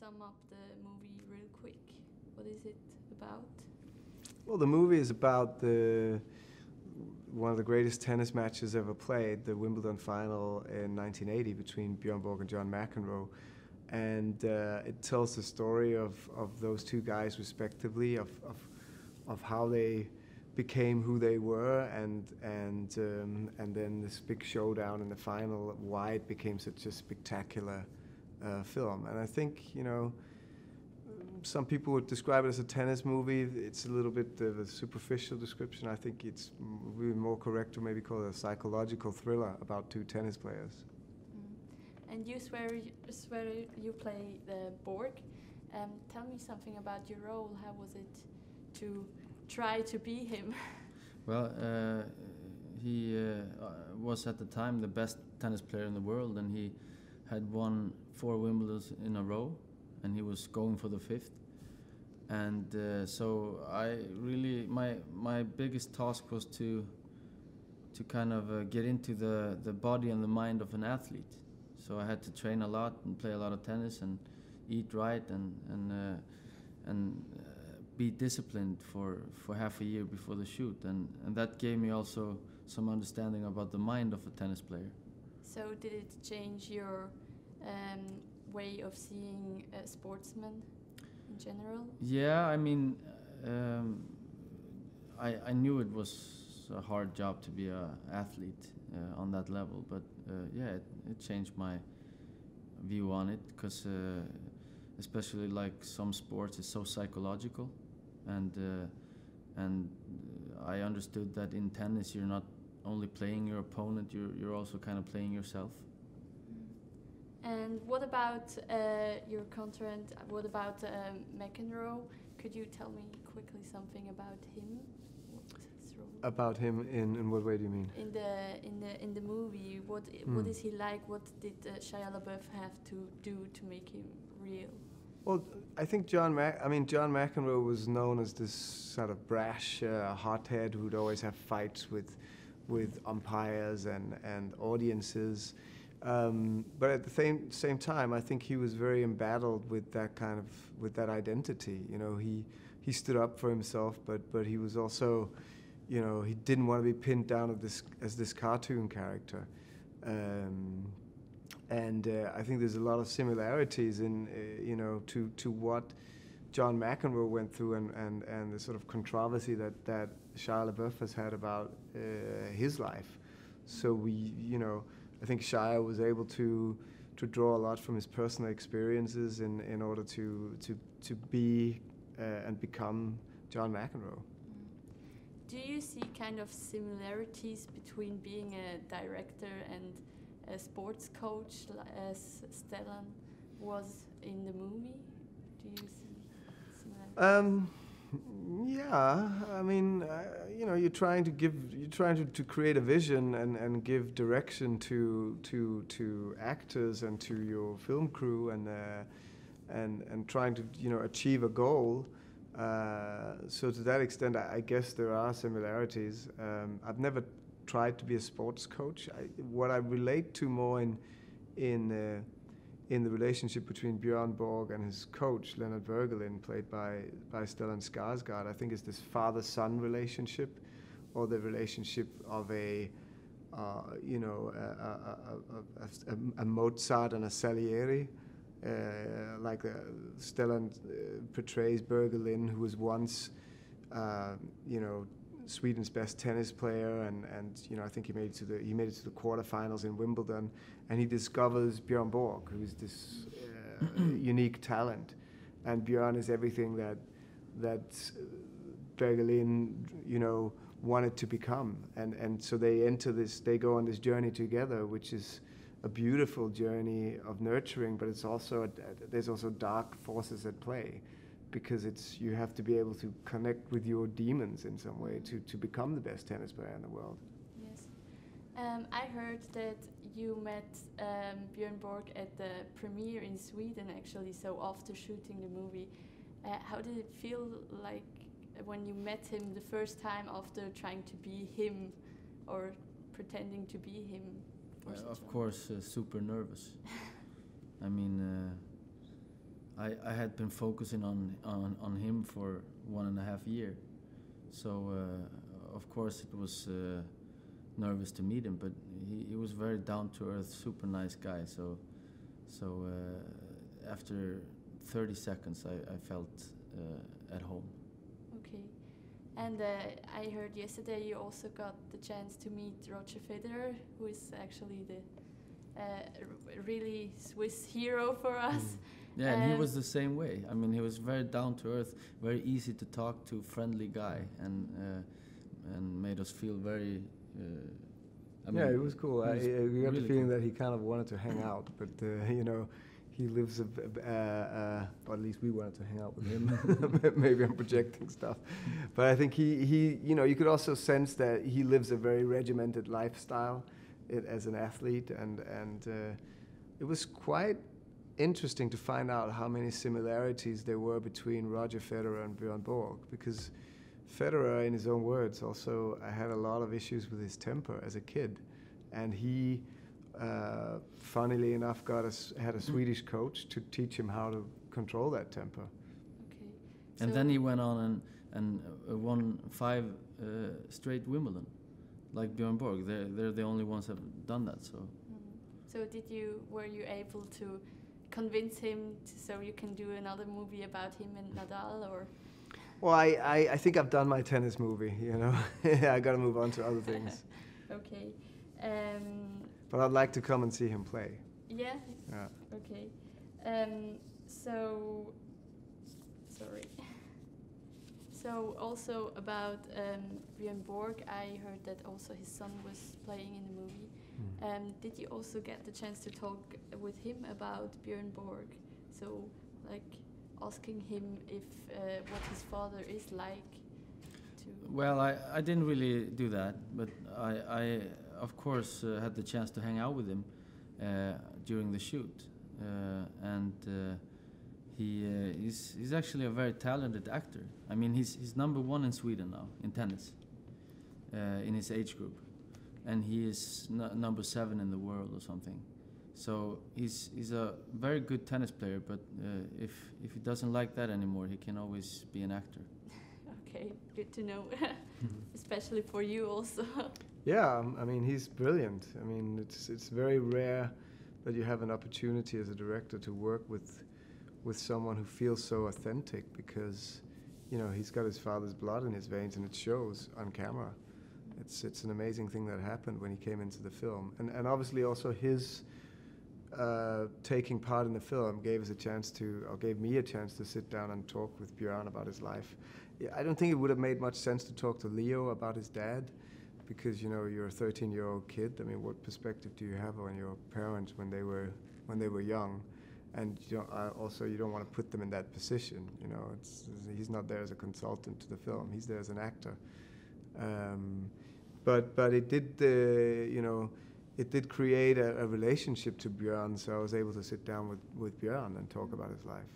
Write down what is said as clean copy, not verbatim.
sum up the movie real quick? What is it about? Well, the movie is about one of the greatest tennis matches ever played, the Wimbledon final in 1980 between Björn Borg and John McEnroe. And it tells the story of those two guys respectively, of how they became who they were, and then this big showdown in the final, why it became such a spectacular film. And I think, you know, some people would describe it as a tennis movie. It's a little bit of a superficial description. I think it's really more correct to maybe call it a psychological thriller about two tennis players. And you, Sverrir, you play the Borg. Tell me something about your role. How was it to try to be him? Well, he was at the time the best tennis player in the world, and he had won 4 Wimbledons in a row, and he was going for the 5th. And so I really, my biggest task was to kind of get into the body and the mind of an athlete. So I had to train a lot and play a lot of tennis and eat right and be disciplined for half a year before the shoot, and that gave me also some understanding about the mind of a tennis player. So did it change your way of seeing a sportsman in general? Yeah, I mean, I knew it was a hard job to be an athlete on that level, but yeah, it changed my view on it, because especially like some sports, it's so psychological, and I understood that in tennis you're not only playing your opponent, you're also kind of playing yourself. And what about your contract? What about McEnroe? Could you tell me quickly something about him? What's his role? About him in what way do you mean? In the movie, what is he like? What did Shia LaBeouf have to do to make him real? Well, I think John McEnroe was known as this sort of brash hothead who'd always have fights with umpires and audiences. But at the same time, I think he was very embattled with that identity. You know, he stood up for himself, but he was also, you know, he didn't want to be pinned down as this cartoon character. And I think there's a lot of similarities in, you know, to what John McEnroe went through and the sort of controversy that Shia LaBeouf has had about his life. So you know, I think Shia was able to draw a lot from his personal experiences in order to be and become John McEnroe. Do you see kind of similarities between being a director and a sports coach, as Stellan was in the movie? Do you see similarities? Yeah, I mean, you know, you're trying to create a vision and give direction to actors and to your film crew and trying to, you know, achieve a goal. So to that extent, I guess there are similarities. I've never tried to be a sports coach. What I relate to more in the relationship between Björn Borg and his coach, Lennart Bergelin, played by Stellan Skarsgård, I think is this father-son relationship, or the relationship of a Mozart and a Salieri. Stellan portrays Bergelin, who was once, you know, Sweden's best tennis player, and you know, I think he made it to the quarterfinals in Wimbledon, and he discovers Björn Borg, who's this unique talent, and Björn is everything that Bergelin, you know, wanted to become, and so they go on this journey together, which is a beautiful journey of nurturing, but it's also there's also dark forces at play, because you have to be able to connect with your demons in some way to become the best tennis player in the world. Yes. I heard that you met Björn Borg at the premiere in Sweden, actually, so after shooting the movie. How did it feel like when you met him the first time after trying to be him or pretending to be him? Of course, super nervous. I mean, I had been focusing on him for 1.5 years. So of course it was nervous to meet him, but he was very down to earth, super nice guy. So after 30 seconds, I felt at home. Okay. And I heard yesterday you also got the chance to meet Roger Federer, who is actually the really Swiss hero for us. Yeah, and he was the same way. I mean, he was very down to earth, very easy to talk to, friendly guy, and made us feel very. Yeah, it was cool. We got really the feeling cool. that he kind of wanted to hang out, but you know, he lives, or at least we wanted to hang out with him. Maybe I'm projecting stuff, but I think he, you know, you could also sense that he lives a very regimented lifestyle as an athlete, and it was quite interesting to find out how many similarities there were between Roger Federer and Björn Borg, because Federer, in his own words, also had a lot of issues with his temper as a kid, and he, funnily enough, had a Swedish coach to teach him how to control that temper. Okay. And So then he went on and won 5 straight Wimbledon, like Björn Borg. They're the only ones that have done that. So. So were you able to convince him so you can do another movie about him and Nadal, or? Well, I think I've done my tennis movie, you know. I got to move on to other things. Okay. But I'd like to come and see him play. Yeah. Yeah. Okay. So, sorry. So also about Björn Borg, I heard that also his son was playing in the movie. Did you also get the chance to talk with him about Björn Borg? So, like, asking him if what his father is like. Well, I didn't really do that, but I of course had the chance to hang out with him during the shoot, and he's actually a very talented actor. I mean, he's number 1 in Sweden now in tennis, in his age group, and he is number 7 in the world or something. So he's a very good tennis player, but if he doesn't like that anymore, he can always be an actor. Okay, good to know, especially for you also. Yeah, I mean, he's brilliant. I mean, it's very rare that you have an opportunity as a director to work with someone who feels so authentic, because, you know, he's got his father's blood in his veins, and it shows on camera. It's an amazing thing that happened when he came into the film, and obviously also his taking part in the film gave me a chance to sit down and talk with Björn about his life. I don't think it would have made much sense to talk to Leo about his dad, because, you know, you're a 13-year-old kid. I mean, what perspective do you have on your parents when they were young? And you don't want to put them in that position. You know, he's not there as a consultant to the film. He's there as an actor. But it did, it did create a relationship to Björn. So I was able to sit down with Björn and talk about his life.